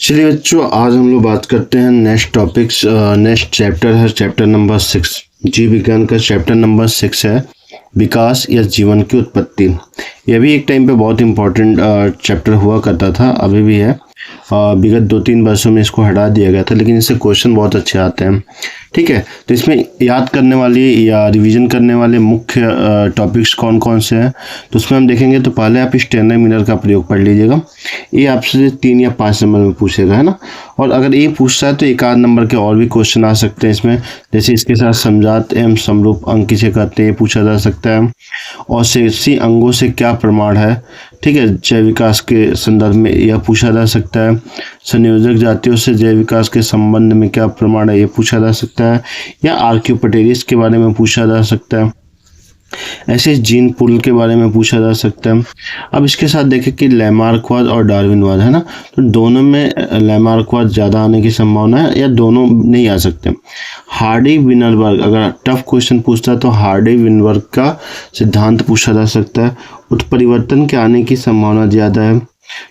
चलिए बच्चों, आज हम लोग बात करते हैं नेक्स्ट टॉपिक्स। नेक्स्ट चैप्टर है चैप्टर नंबर 6। जीव विज्ञान का चैप्टर नंबर 6 है विकास या जीवन की उत्पत्ति। यह भी एक टाइम पे बहुत इम्पोर्टेंट चैप्टर हुआ करता था, अभी भी है। विगत 2-3 वर्षों में इसको हटा दिया गया था, लेकिन इससे क्वेश्चन बहुत अच्छे आते हैं। ठीक है, तो इसमें याद करने वाली या रिवीजन करने वाले मुख्य टॉपिक्स कौन कौन से हैं, तो उसमें हम देखेंगे। तो पहले आप स्टेनर मिलर का प्रयोग पढ़ लीजिएगा। ये आपसे 3 या 5 नंबर में पूछेगा, है ना। और अगर ये पूछता है तो 1 आध नंबर के और भी क्वेश्चन आ सकते हैं इसमें। जैसे इसके साथ समजात एवं समरूप अंग किसे कहते हैं, पूछा जा सकता है। और शेषी अंगों से क्या प्रमाण है, ठीक है, जैव विकास के संदर्भ में यह पूछा जा सकता है। संयोजक जातियों से जैव विकास के संबंध में क्या प्रमाण है, ये पूछा जा सकता है। या आर्क्योपटेरिस के बारे में पूछा जा सकता है। ऐसे जीन पूल के बारे में पूछा जा सकता है। अब इसके साथ देखें कि लैमार्कवाद और डार्विनवाद, है ना। तो दोनों में लैमार्कवाद ज़्यादा आने की संभावना है या दोनों नहीं आ सकते। हार्डी विनरबर्ग, अगर टफ क्वेश्चन पूछता है तो हार्डी विनरबर्ग का सिद्धांत पूछा जा सकता है। उत्परिवर्तन के आने की संभावना ज़्यादा है,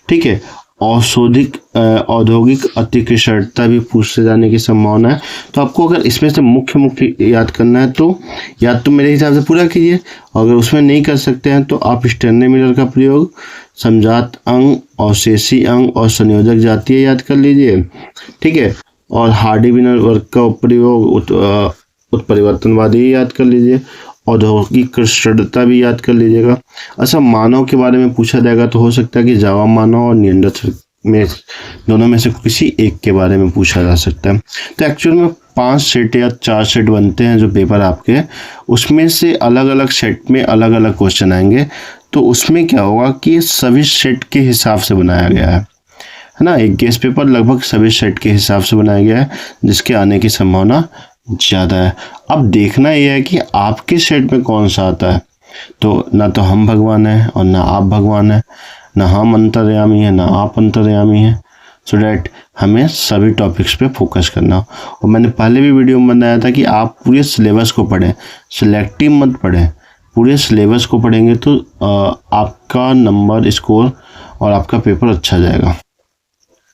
ठीक है। औद्योगिक अतिकृष्णता भी पूछे जाने की संभावना है। तो आपको अगर इसमें से मुख्य याद करना है तो या तो मेरे हिसाब से पूरा कीजिए। अगर उसमें नहीं कर सकते हैं तो आप स्टेनर मिलर का प्रयोग, समजात अंग, अवशेषी अंग और संयोजक जातीय याद कर लीजिए, ठीक है। और हार्डी विनरबर्ग का प्रयोग उत्परिवर्तनवादी याद कर लीजिए। औद्योगिक कृष्णता भी याद कर लीजिएगा। अच्छा, मानव के बारे में पूछा जाएगा तो हो सकता है कि जावा मानव और निएंडरथल में दोनों में से किसी एक के बारे में पूछा जा सकता है। तो एक्चुअल में 5 सेट या 4 सेट बनते हैं जो पेपर आपके, उसमें से अलग अलग सेट में अलग अलग क्वेश्चन आएंगे। तो उसमें क्या होगा कि ये सभी सेट के हिसाब से बनाया गया है ना। एक गेस्ट पेपर लगभग सभी सेट के हिसाब से बनाया गया है, जिसके आने की संभावना ज़्यादा है। अब देखना यह है कि आपके सेट में कौन सा आता है। तो ना तो हम भगवान हैं और ना आप भगवान हैं, ना हम अंतर्यामी हैं ना आप अंतर्यामी हैं। सो डैट हमें सभी टॉपिक्स पे फोकस करना। और मैंने पहले भी वीडियो में बताया था कि आप पूरे सिलेबस को पढ़ें, सिलेक्टिव मत पढ़ें। पूरे सिलेबस को पढ़ेंगे तो आपका नंबर स्कोर और आपका पेपर अच्छा जाएगा।